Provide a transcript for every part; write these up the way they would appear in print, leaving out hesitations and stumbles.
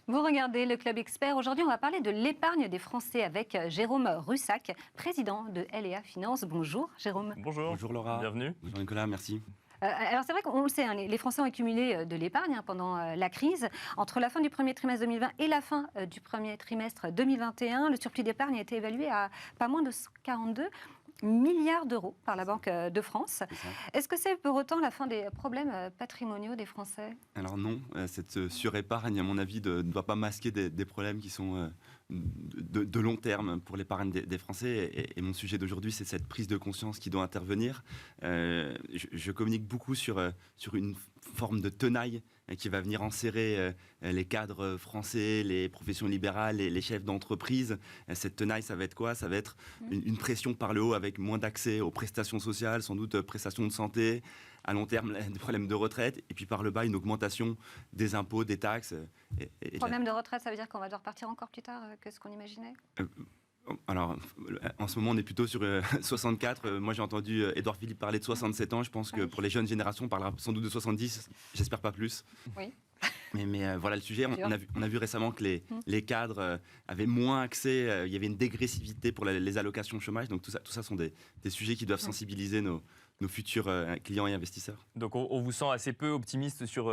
Vous regardez le Club Expert. Aujourd'hui, on va parler de l'épargne des Français avec Jérôme Russac, président de LEA Finance. Bonjour Jérôme. Bonjour. Bonjour Laura. Bienvenue. Bonjour Nicolas, merci. Alors c'est vrai qu'on le sait, hein, les Français ont accumulé de l'épargne pendant la crise. Entre la fin du premier trimestre 2020 et la fin du premier trimestre 2021, le surplus d'épargne a été évalué à pas moins de 142 milliards d'euros par la Banque de France. Est-ce que c'est pour autant la fin des problèmes patrimoniaux des Français ? Alors non, cette surépargne, à mon avis, ne doit pas masquer des problèmes qui sont de long terme pour l'épargne des Français. Et mon sujet d'aujourd'hui, c'est cette prise de conscience qui doit intervenir. Je communique beaucoup sur une forme de tenaille qui va venir enserrer les cadres français, les professions libérales, les chefs d'entreprise. Cette tenaille, ça va être quoi ? Ça va être une pression par le haut avec moins d'accès aux prestations sociales, sans doute prestations de santé, à long terme des problèmes de retraite, et puis par le bas une augmentation des impôts, des taxes. Problème de retraite, ça veut dire qu'on va devoir partir encore plus tard que ce qu'on imaginait ? Alors, en ce moment, on est plutôt sur 64. Moi, j'ai entendu Édouard Philippe parler de 67 ans. Je pense que pour les jeunes générations, on parlera sans doute de 70. J'espère pas plus. Oui. Mais voilà le sujet. On a vu récemment que les cadres avaient moins accès. Il y avait une dégressivité pour les allocations chômage. Donc tout ça sont des sujets qui doivent sensibiliser nos futurs clients et investisseurs. Donc on vous sent assez peu optimiste sur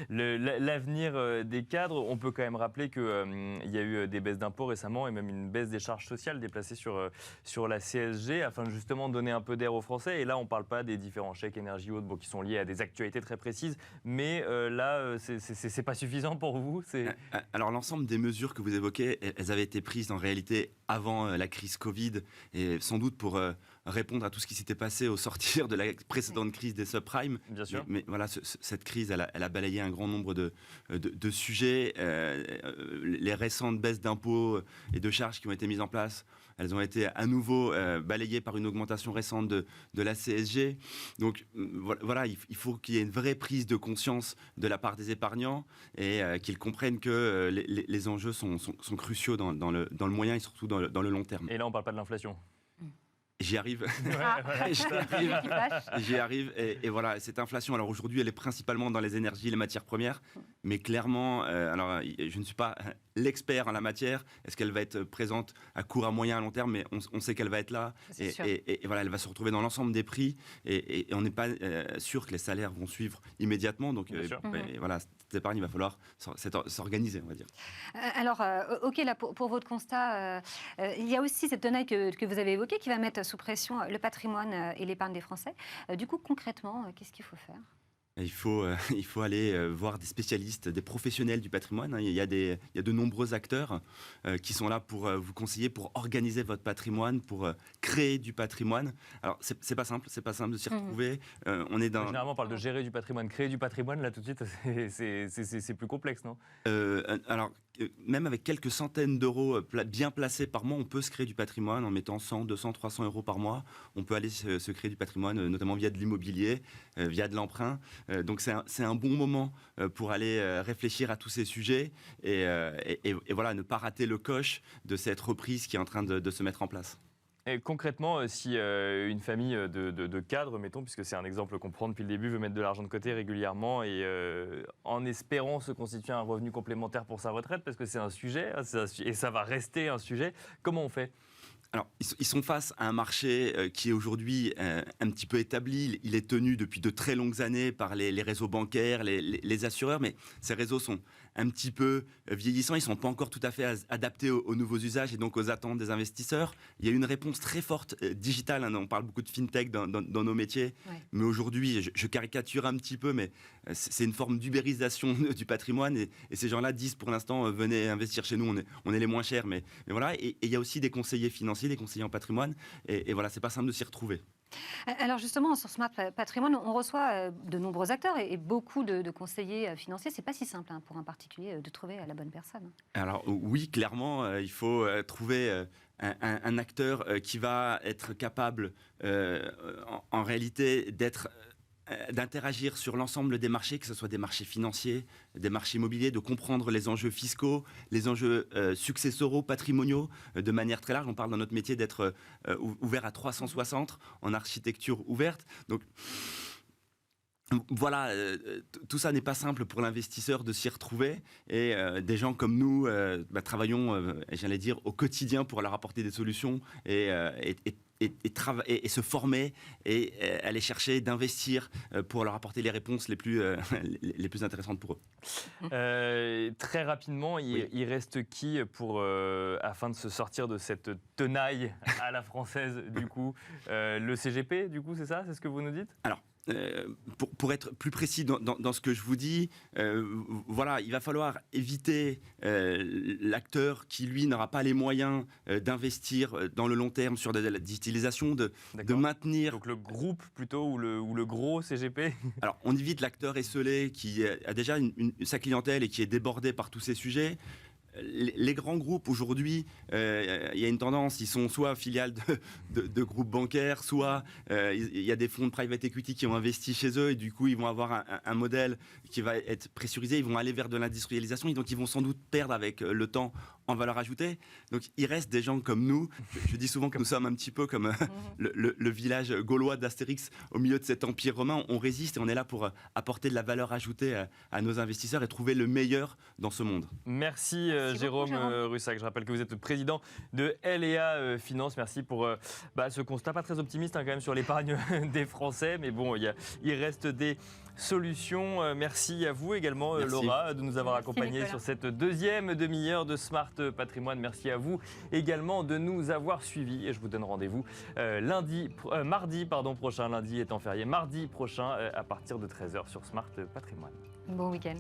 l'avenir des cadres. On peut quand même rappeler qu'il y a eu des baisses d'impôts récemment et même une baisse des charges sociales déplacées sur la CSG afin de justement donner un peu d'air aux Français. Et là, on ne parle pas des différents chèques énergie ou autres qui sont liés à des actualités très précises. Mais là, c'est pas suffisant pour vous. Alors l'ensemble des mesures que vous évoquez, elles avaient été prises en réalité avant la crise Covid et sans doute pour répondre à tout ce qui s'était passé au sortir de la précédente crise des subprimes. Bien sûr. Mais voilà, cette crise, elle a balayé un grand nombre de sujets. Les récentes baisses d'impôts et de charges qui ont été mises en place, elles ont été à nouveau balayées par une augmentation récente de la CSG. Donc voilà, il faut qu'il y ait une vraie prise de conscience de la part des épargnants et qu'ils comprennent que les enjeux sont cruciaux dans le moyen et surtout dans le long terme. Et là, on ne parle pas de l'inflation. J'y arrive. J'y arrive. Et voilà, cette inflation, alors aujourd'hui, elle est principalement dans les énergies et les matières premières. Mais clairement, alors je ne suis pas l'expert en la matière. Est-ce qu'elle va être présente à court, à moyen, à long terme ? Mais on sait qu'elle va être là. Et voilà, elle va se retrouver dans l'ensemble des prix. Et on n'est pas sûr que les salaires vont suivre immédiatement. Donc voilà, cette épargne, il va falloir s'organiser, on va dire. Alors, OK, là, pour votre constat, il y a aussi cette tenaille que vous avez évoquée qui va mettre sous pression le patrimoine et l'épargne des Français. Du coup, concrètement, qu'est-ce qu'il faut faire ? Il faut aller voir des spécialistes, des professionnels du patrimoine. Il y a de nombreux acteurs qui sont là pour vous conseiller, pour organiser votre patrimoine, pour créer du patrimoine. Alors, c'est pas simple de s'y retrouver. Généralement, on parle de gérer du patrimoine. Créer du patrimoine, là, tout de suite, c'est plus complexe, non ? Alors, même avec quelques centaines d'euros bien placés par mois, on peut se créer du patrimoine en mettant 100, 200, 300 euros par mois. On peut aller se créer du patrimoine, notamment via de l'immobilier, via de l'emprunt. Donc c'est un bon moment pour aller réfléchir à tous ces sujets et voilà, ne pas rater le coche de cette reprise qui est en train de se mettre en place. Et concrètement, si une famille de cadres, mettons, puisque c'est un exemple qu'on prend depuis le début, veut mettre de l'argent de côté régulièrement et en espérant se constituer un revenu complémentaire pour sa retraite, parce que c'est un sujet, et ça va rester un sujet, comment on fait ? Alors, ils sont face à un marché qui est aujourd'hui un petit peu établi. Il est tenu depuis de très longues années par les réseaux bancaires, les assureurs, mais ces réseaux sont un petit peu vieillissants. Ils ne sont pas encore tout à fait adaptés aux nouveaux usages et donc aux attentes des investisseurs. Il y a une réponse très forte digitale. On parle beaucoup de fintech dans nos métiers, mais aujourd'hui, je caricature un petit peu, mais c'est une forme d'ubérisation du patrimoine et ces gens-là disent pour l'instant, venez investir chez nous, on est les moins chers, mais voilà. Et il y a aussi des conseillers financiers, des conseillers en patrimoine, et voilà, c'est pas simple de s'y retrouver. Alors justement, sur Smart Patrimoine, on reçoit de nombreux acteurs et beaucoup de conseillers financiers. C'est pas si simple pour un particulier de trouver la bonne personne. Alors oui, clairement, il faut trouver un acteur qui va être capable, en réalité, d'interagir sur l'ensemble des marchés, que ce soit des marchés financiers, des marchés immobiliers, de comprendre les enjeux fiscaux, les enjeux successoraux, patrimoniaux, de manière très large. On parle dans notre métier d'être ouvert à 360 en architecture ouverte. Donc, Voilà, tout ça n'est pas simple pour l'investisseur de s'y retrouver et des gens comme nous travaillons, j'allais dire, au quotidien pour leur apporter des solutions et se former et aller chercher d'investir pour leur apporter les réponses les plus intéressantes pour eux. Très rapidement, il reste qui afin de se sortir de cette tenaille à la française du coup le CGP, du coup, c'est ça? C'est ce que vous nous dites? Alors, pour être plus précis dans ce que je vous dis, voilà, il va falloir éviter l'acteur qui, lui, n'aura pas les moyens d'investir dans le long terme sur de la digitalisation, de maintenir... Donc le groupe plutôt, ou le gros CGP? Alors, on évite l'acteur esselé qui a déjà sa clientèle et qui est débordé par tous ces sujets. Les grands groupes aujourd'hui, il y a une tendance, ils sont soit filiales de groupes bancaires, soit il y a des fonds de private equity qui ont investi chez eux et du coup ils vont avoir un modèle qui va être pressurisé, ils vont aller vers de l'industrialisation et donc ils vont sans doute perdre avec le temps en valeur ajoutée. Donc il reste des gens comme nous. Je dis souvent que nous sommes un petit peu comme le village gaulois d'Astérix au milieu de cet empire romain. On résiste et on est là pour apporter de la valeur ajoutée à nos investisseurs et trouver le meilleur dans ce monde. Merci Jérôme Russac. Je rappelle que vous êtes le président de L&A Finance. Merci pour ce constat pas très optimiste quand même sur l'épargne des Français. Mais bon, il reste des solutions. Merci à vous également, Laura, de nous avoir accompagnés sur cette deuxième demi-heure de Smart Patrimoine. Merci à vous également de nous avoir suivis. Et je vous donne rendez-vous mardi prochain. Lundi étant férié, mardi prochain à partir de 13h sur Smart Patrimoine. Bon week-end.